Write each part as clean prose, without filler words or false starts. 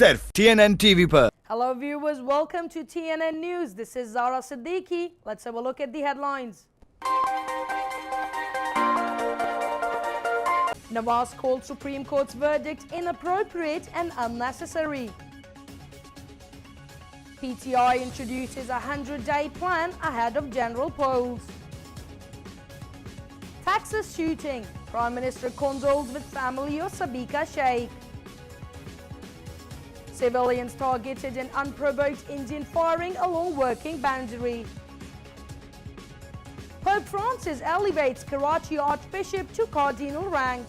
सिर्फ TNN TV पर। Hello viewers, welcome to TNN News. This is Zara Siddiqui. Let's have a look at the headlines. Nawaz called Supreme Court's verdict inappropriate and unnecessary. PTI introduces a 100-day plan ahead of general polls. Texas shooting. Prime Minister condoles with family of Sabika Sheikh. Civilians targeted in unprovoked Indian firing along working boundary. Pope Francis elevates Karachi Archbishop to cardinal rank.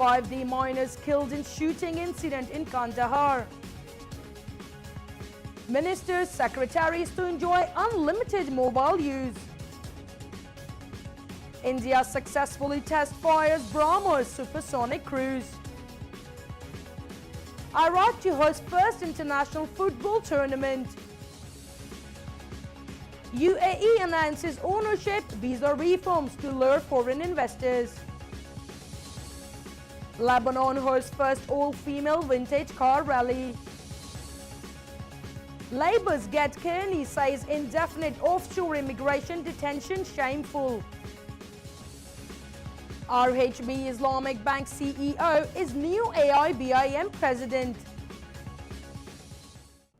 5D miners killed in shooting incident in Kandahar. Ministers, secretaries to enjoy unlimited mobile use. India successfully test fires BrahMos supersonic cruise. Iraq to host first international football tournament. UAE announces ownership visa reforms to lure foreign investors. Lebanon hosts first all-female vintage car rally. Labour's Get Kearney says indefinite offshore immigration detention shameful. RHB Islamic Bank CEO is new AIBIM president.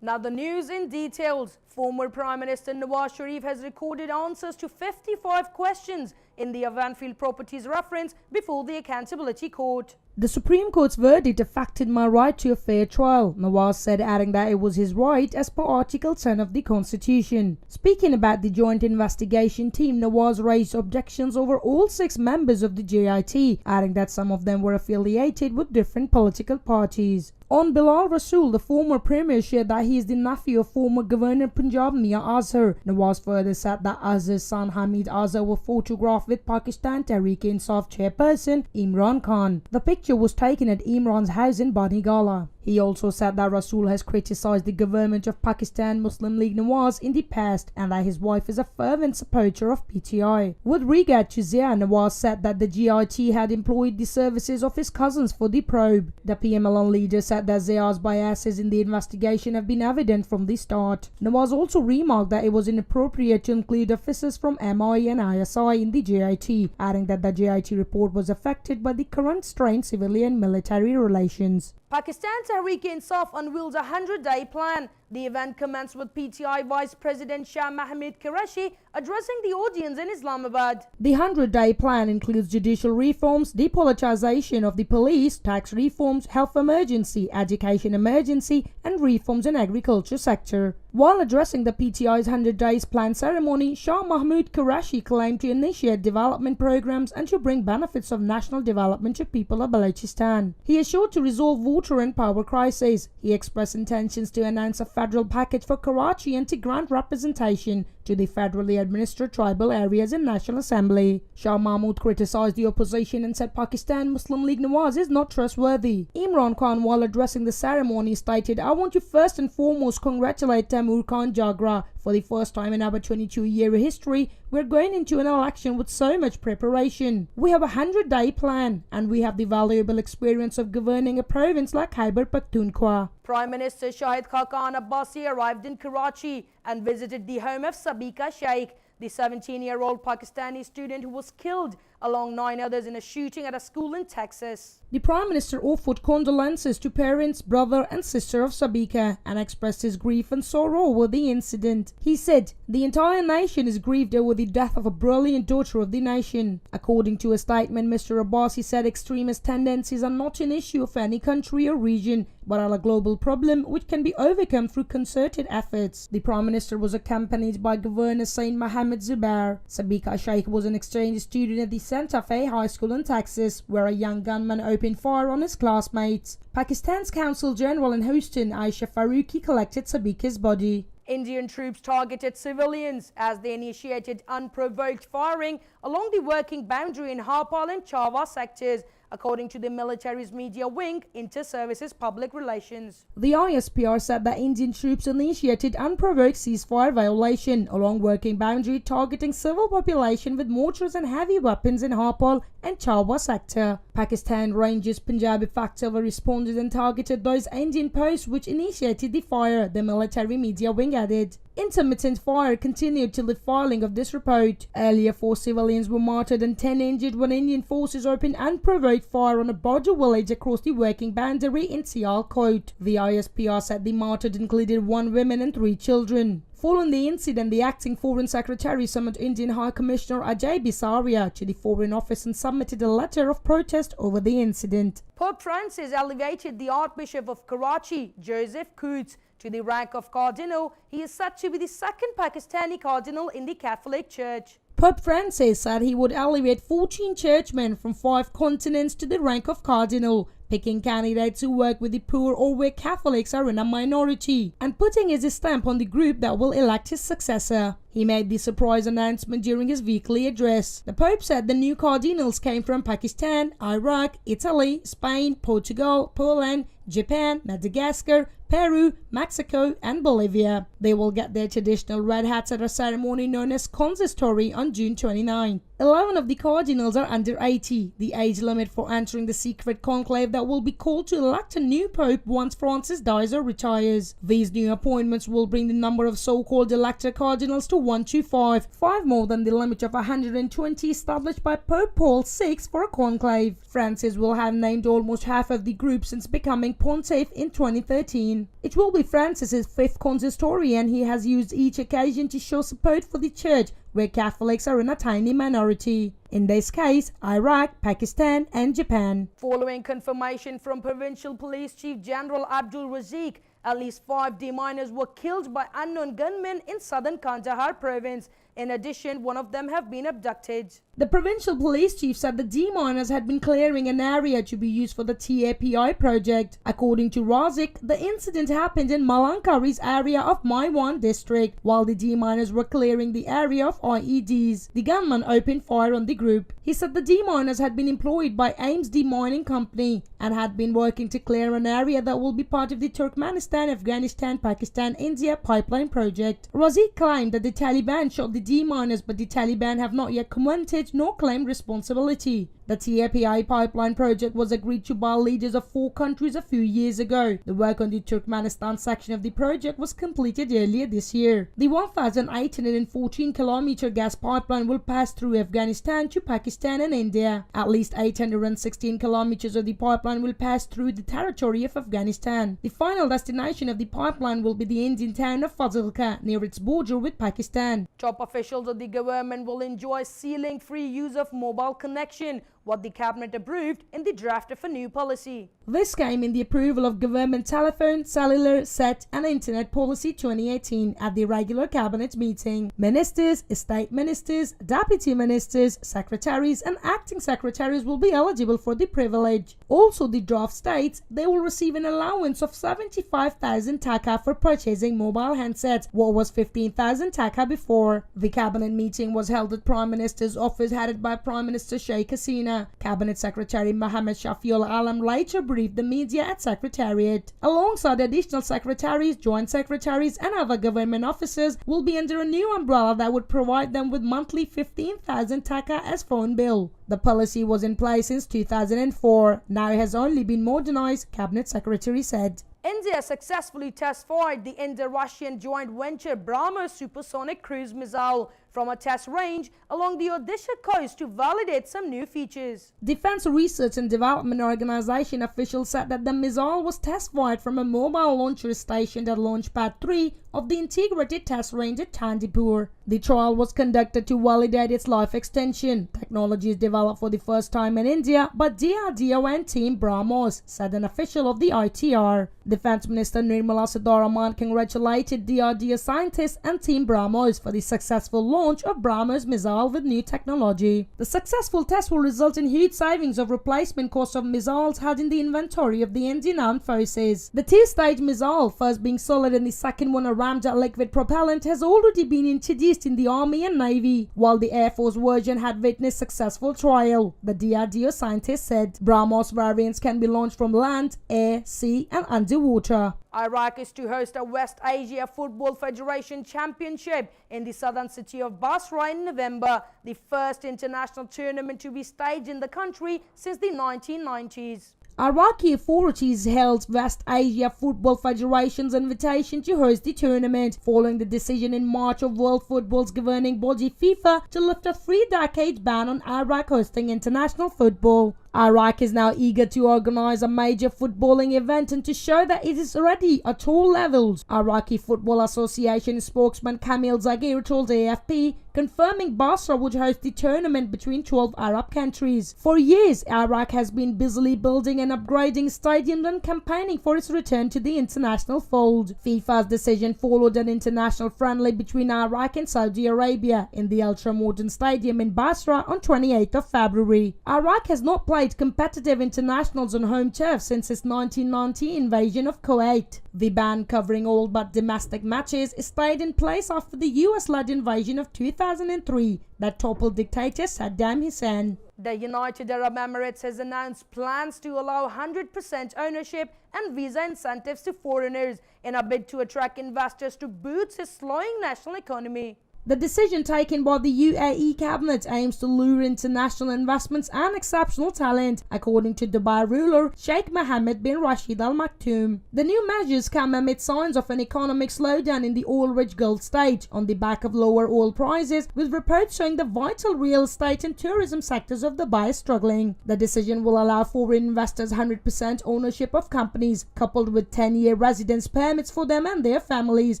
Now the news in details. Former Prime Minister Nawaz Sharif has recorded answers to 55 questions in the Avanfield Properties reference before the Accountability Court. The Supreme Court's verdict affected my right to a fair trial, Nawaz said, adding that it was his right as per Article 10 of the Constitution. Speaking about the joint investigation team, Nawaz raised objections over all 6 members of the JIT, adding that some of them were affiliated with different political parties. On Bilal Rasool, the former premier, shared that he is the nephew of former Governor Punjab Mia Azhar. Nawaz further said that Azhar's son Hamid Azhar was photographed with Pakistan Tehreek-e-Insaf chairperson Imran Khan. The picture was taken at Imran's house in Banigala. He also said that Rasool has criticized the government of Pakistan Muslim League Nawaz in the past and that his wife is a fervent supporter of PTI. With regard to Zia, Nawaz said that the GIT had employed the services of his cousins for the probe. The PMLN leader said that Zia's biases in the investigation have been evident from the start. Nawaz also remarked that it was inappropriate to include officers from MI and ISI in the GIT, adding that the GIT report was affected by the current strained civilian-military relations. Pakistan Tehreek-e-Insaf unveils a 100-day plan. The event commenced with PTI Vice President Shah Mahmud Qureshi addressing the audience in Islamabad. The 100-day plan includes judicial reforms, depoliticization of the police, tax reforms, health emergency, education emergency, and reforms in agriculture sector. While addressing the PTI's 100 days plan ceremony, Shah Mahmud Qureshi claimed to initiate development programs and to bring benefits of national development to people of Balochistan. He assured to resolve water and power crises. He expressed intentions to announce a federal package for Karachi and to grant representation to the federally administered tribal areas in National Assembly. Shah Mahmud criticized the opposition and said Pakistan Muslim League Nawaz is not trustworthy. Imran Khan, while addressing the ceremony, stated, "I want to first and foremost congratulate Taimur Khan Jagra. For the first time in our 22-year history, we're going into an election with so much preparation. We have a 100-day plan and we have the valuable experience of governing a province like Khyber Pakhtunkhwa." Prime Minister Shahid Khaqan Abbasi arrived in Karachi and visited the home of Sabika Sheikh, the 17-year-old Pakistani student who was killed along 9 others in a shooting at a school in Texas. The Prime Minister offered condolences to parents, brother and sister of Sabika and expressed his grief and sorrow over the incident. He said, "The entire nation is grieved over the death of a brilliant daughter of the nation." According to a statement, Mr. Abbasi said extremist tendencies are not an issue of any country or region, but are a global problem which can be overcome through concerted efforts. The Prime Minister was accompanied by Governor Saint Mohammed Zubair. Sabika Sheikh was an exchange student at the Santa Fe High School in Texas, where a young gunman opened fire on his classmates. Pakistan's Consul General in Houston, Aisha Faruqi, collected Sabika's body. Indian troops targeted civilians as they initiated unprovoked firing along the working boundary in Harpal and Chava sectors according to the military's media wing, Inter-Services Public Relations. The ISPR said that Indian troops initiated unprovoked ceasefire violation along working boundary targeting civil population with mortars and heavy weapons in Harpal and Chalwa sector. Pakistan Rangers Punjab effectively responded and targeted those Indian posts which initiated the fire, the military media wing added. Intermittent fire continued till the filing of this report. Earlier, 4 civilians were martyred and 10 injured when Indian forces opened unprovoked fire on a border village across the working boundary in Sialkot. The ISPR said the martyred included 1 woman and 3 children. Following the incident, the acting Foreign Secretary summoned Indian High Commissioner Ajay Bisaria to the Foreign Office and submitted a letter of protest over the incident. Pope Francis elevated the Archbishop of Karachi, Joseph Coots, to the rank of Cardinal. He is said to be the second Pakistani Cardinal in the Catholic Church. Pope Francis said he would elevate 14 churchmen from 5 continents to the rank of Cardinal, picking candidates who work with the poor or where Catholics are in a minority, and putting his stamp on the group that will elect his successor. He made the surprise announcement during his weekly address. The Pope said the new cardinals came from Pakistan, Iraq, Italy, Spain, Portugal, Poland, Japan, Madagascar, Peru, Mexico, and Bolivia. They will get their traditional red hats at a ceremony known as Consistory on June 29. 11 of the cardinals are under 80, the age limit for entering the secret conclave that will be called to elect a new pope once Francis dies or retires. These new appointments will bring the number of so-called elected cardinals to 125, 5 more than the limit of 120 established by Pope Paul VI for a conclave. Francis will have named almost half of the group since becoming pontiff in 2013. It will be Francis's 5th consistory, and he has used each occasion to show support for the church, where Catholics are in a tiny minority. In this case, Iraq, Pakistan, and Japan. Following confirmation from Provincial Police Chief General Abdul Raziq, at least 5 D-miners were killed by unknown gunmen in southern Kandahar province. In addition, 1 of them have been abducted. The provincial police chief said the D-miners had been clearing an area to be used for the TAPI project. According to Razik, the incident happened in Malankari's area of Maiwan district. While the D-miners were clearing the area of IEDs, the gunman opened fire on the group. He said the D-miners had been employed by Ames Demining Company and had been working to clear an area that will be part of the Turkmenistan, Afghanistan, Pakistan, India pipeline project. Razik claimed that the Taliban shot the D-miners, but the Taliban have not yet commented nor claimed responsibility. The TAPI pipeline project was agreed to by leaders of 4 countries a few years ago. The work on the Turkmenistan section of the project was completed earlier this year. The 1,814-kilometer gas pipeline will pass through Afghanistan to Pakistan and India. At least 816 kilometers of the pipeline will pass through the territory of Afghanistan. The final destination of the pipeline will be the Indian town of Fazilka, near its border with Pakistan. Top officials of the government will enjoy ceiling-free use of mobile connection, what the cabinet approved in the draft of a new policy. This came in the approval of Government Telephone, Cellular, SET and Internet Policy 2018 at the regular cabinet meeting. Ministers, state ministers, deputy ministers, secretaries and acting secretaries will be eligible for the privilege. Also, the draft states they will receive an allowance of 75,000 taka for purchasing mobile handsets, what was 15,000 taka before. The cabinet meeting was held at Prime Minister's office headed by Prime Minister Sheikh Hasina. Cabinet Secretary Mohammed Shafiul Alam later briefed the media at Secretariat. Alongside additional secretaries, joint secretaries and other government officers will be under a new umbrella that would provide them with monthly 15,000 taka as phone bill. The policy was in place since 2004. Now it has only been modernized, Cabinet Secretary said. India successfully test-fired the Indo-Russian joint venture BrahMos supersonic cruise missile from a test range along the Odisha coast to validate some new features. Defense Research and Development Organization officials said that the missile was test-fired from a mobile launcher stationed at Launchpad 3 of the integrated test range at Chandipur. The trial was conducted to validate its life extension. Technology is developed for the first time in India by DRDO and Team BrahMos, said an official of the ITR. Defense Minister Nirmala Sitharaman congratulated DRDO scientists and Team BrahMos for the successful launch of BrahMos missile with new technology. The successful test will result in huge savings of replacement cost of missiles had in the inventory of the Indian Armed Forces. The 2-stage missile, first being solid and the second one a ramjet liquid propellant, has already been introduced released in the Army and Navy, while the Air Force version had witnessed successful trial, the DRDO scientist said. BrahMos variants can be launched from land, air, sea and underwater. Iraq is to host a West Asia Football Federation Championship in the southern city of Basra in November, the first international tournament to be staged in the country since the 1990s. Iraqi authorities held West Asia Football Federation's invitation to host the tournament following the decision in March of World Football's governing body FIFA to lift a 3-decade ban on Iraq hosting international football. Iraq is now eager to organize a major footballing event and to show that it is ready at all levels. Iraqi Football Association spokesman Kamil Zagir told AFP, confirming Basra would host the tournament between 12 Arab countries. For years, Iraq has been busily building and upgrading stadiums and campaigning for its return to the international fold. FIFA's decision followed an international friendly between Iraq and Saudi Arabia in the ultra-modern stadium in Basra on 28th of February. Iraq has not played competitive internationals on home turf since its 1990 invasion of Kuwait. The ban covering all but domestic matches stayed in place after the US-led invasion of 2003 that toppled dictator Saddam Hussein. The United Arab Emirates has announced plans to allow 100% ownership and visa incentives to foreigners in a bid to attract investors to boost its slowing national economy. The decision taken by the UAE cabinet aims to lure international investments and exceptional talent, according to Dubai ruler Sheikh Mohammed bin Rashid Al Maktoum. The new measures come amid signs of an economic slowdown in the oil-rich Gulf state on the back of lower oil prices, with reports showing the vital real estate and tourism sectors of Dubai struggling. The decision will allow foreign investors 100% ownership of companies, coupled with 10-year residence permits for them and their families,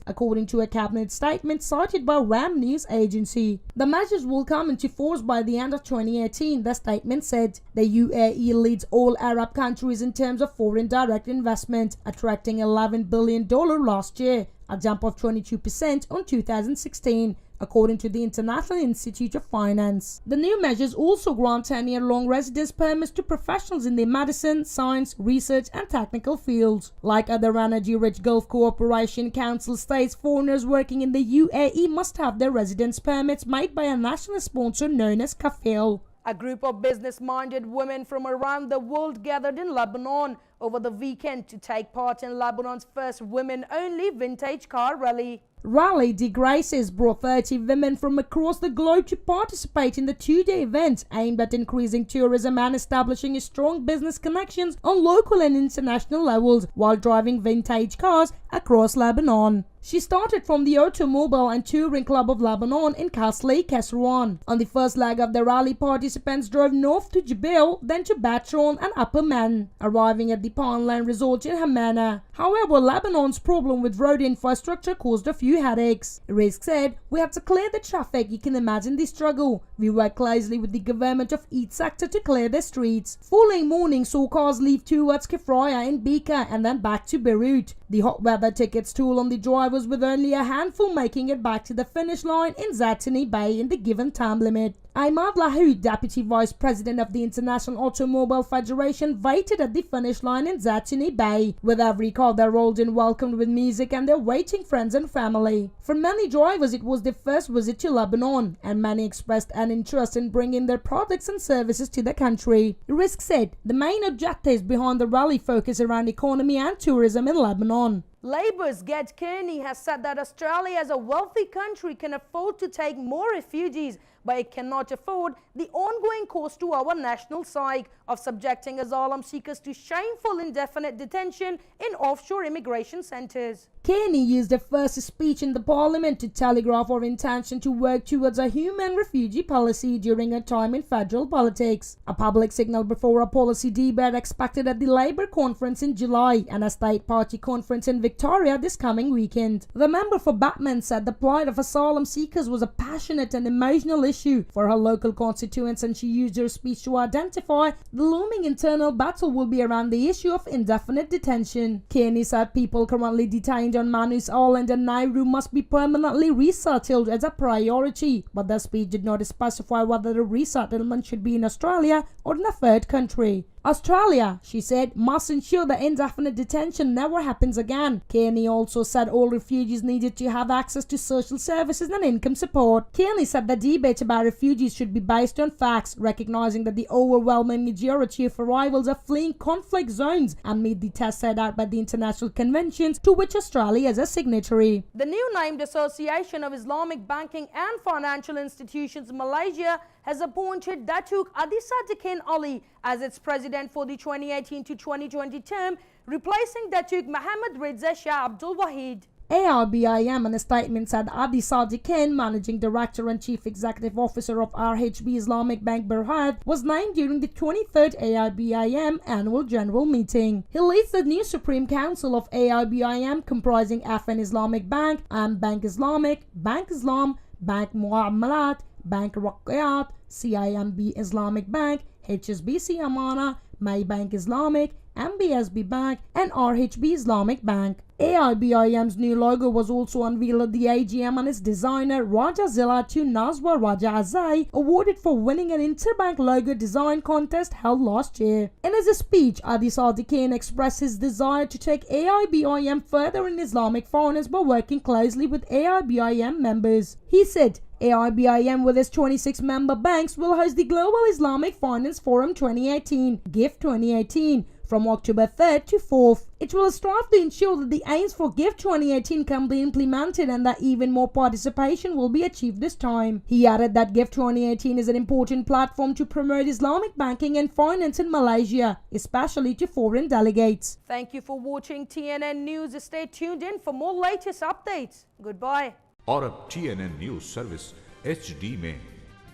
according to a cabinet statement cited by RAM news agency. The measures will come into force by the end of 2018, the statement said. The UAE leads all Arab countries in terms of foreign direct investment, attracting $11 billion last year, a jump of 22% on 2016. According to the International Institute of Finance. The new measures also grant 10-year-long residence permits to professionals in the medicine, science, research and technical fields. Like other energy-rich Gulf Cooperation Council states, foreigners working in the UAE must have their residence permits made by a national sponsor known as Kafil. A group of business-minded women from around the world gathered in Lebanon over the weekend to take part in Lebanon's first women-only vintage car rally. Rally de Graces brought 30 women from across the globe to participate in the two-day event aimed at increasing tourism and establishing strong business connections on local and international levels while driving vintage cars across Lebanon. She started from the Automobile and Touring Club of Lebanon in Kasli, Kesrouan. On the first leg of the rally, participants drove north to Jibil, then to Batron and Upper Man, arriving at the Pineland Resort in Hamana. However, Lebanon's problem with road infrastructure caused a few headaches. Risk said, "We had to clear the traffic. You can imagine the struggle. We worked closely with the government of each sector to clear the streets. Following morning saw cars leave towards Kefraya in Beka and then back to Beirut. The hot weather tickets toll on the drivers, with only a handful making it back to the finish line in Zatini Bay in the given time limit." Ahmad Lahoud, Deputy Vice President of the International Automobile Federation, waited at the finish line in Zatini Bay, with every car that rolled in welcomed with music and their waiting friends and family. For many drivers, it was their first visit to Lebanon, and many expressed an interest in bringing their products and services to the country. Risk said the main objectives behind the rally focus around economy and tourism in Lebanon. Labour's Ged Kearney has said that Australia as a wealthy country can afford to take more refugees, but it cannot afford the ongoing cost to our national psyche of subjecting asylum seekers to shameful indefinite detention in offshore immigration centres. Kearney used her first speech in the parliament to telegraph her intention to work towards a human refugee policy during her time in federal politics. A public signal before a policy debate expected at the Labour conference in July and a state party conference in Victoria this coming weekend. The member for Batman said the plight of asylum seekers was a passionate and emotional issue for her local constituents, and she used her speech to identify the looming internal battle will be around the issue of indefinite detention. Kearney said people currently detained on Manus Island and Nauru must be permanently resettled as a priority, but the speech did not specify whether the resettlement should be in Australia or in a third country. Australia, she said, must ensure that indefinite detention never happens again. Kearney also said all refugees needed to have access to social services and income support. Kearney said the debate about refugees should be based on facts, recognizing that the overwhelming majority of arrivals are fleeing conflict zones and meet the test set out by the international conventions to which Australia is a signatory. The new named Association of Islamic Banking and Financial Institutions Malaysia has appointed Datuk Adisadikin Ali as its president for the 2018 to 2020 term, replacing Datuk Muhammad Rizza Shah Abdul Wahid. AIBIM in a statement said Adi Sadikin, Managing Director and Chief Executive Officer of RHB Islamic Bank Berhad, was named during the 23rd AIBIM Annual General Meeting. He leads the new Supreme Council of AIBIM comprising FN Islamic Bank, Bank Islamic, Bank Islam, Bank Muamalat, Bank Rakyat, CIMB Islamic Bank, HSBC Amana, Maybank Islamic, MBSB Bank, and RHB Islamic Bank. AIBIM's new logo was also unveiled at the AGM, and its designer Raja Zilatu Nazwa Raja Azai awarded for winning an interbank logo design contest held last year. In his speech, Adi Sadikin expressed his desire to take AIBIM further in Islamic finance by working closely with AIBIM members. He said, AIBIM with its 26 member banks will host the Global Islamic Finance Forum 2018, GIFT 2018, from October 3rd to 4th. It will strive to ensure that the aims for GIFT 2018 can be implemented and that even more participation will be achieved this time. He added that GIFT 2018 is an important platform to promote Islamic banking and finance in Malaysia, especially to foreign delegates. Thank you for watching TNN News. Stay tuned in for more latest updates. Goodbye. और अब TNN news service HD में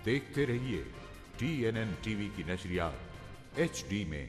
देखते रहिए TNN TV की नशरियात HD में।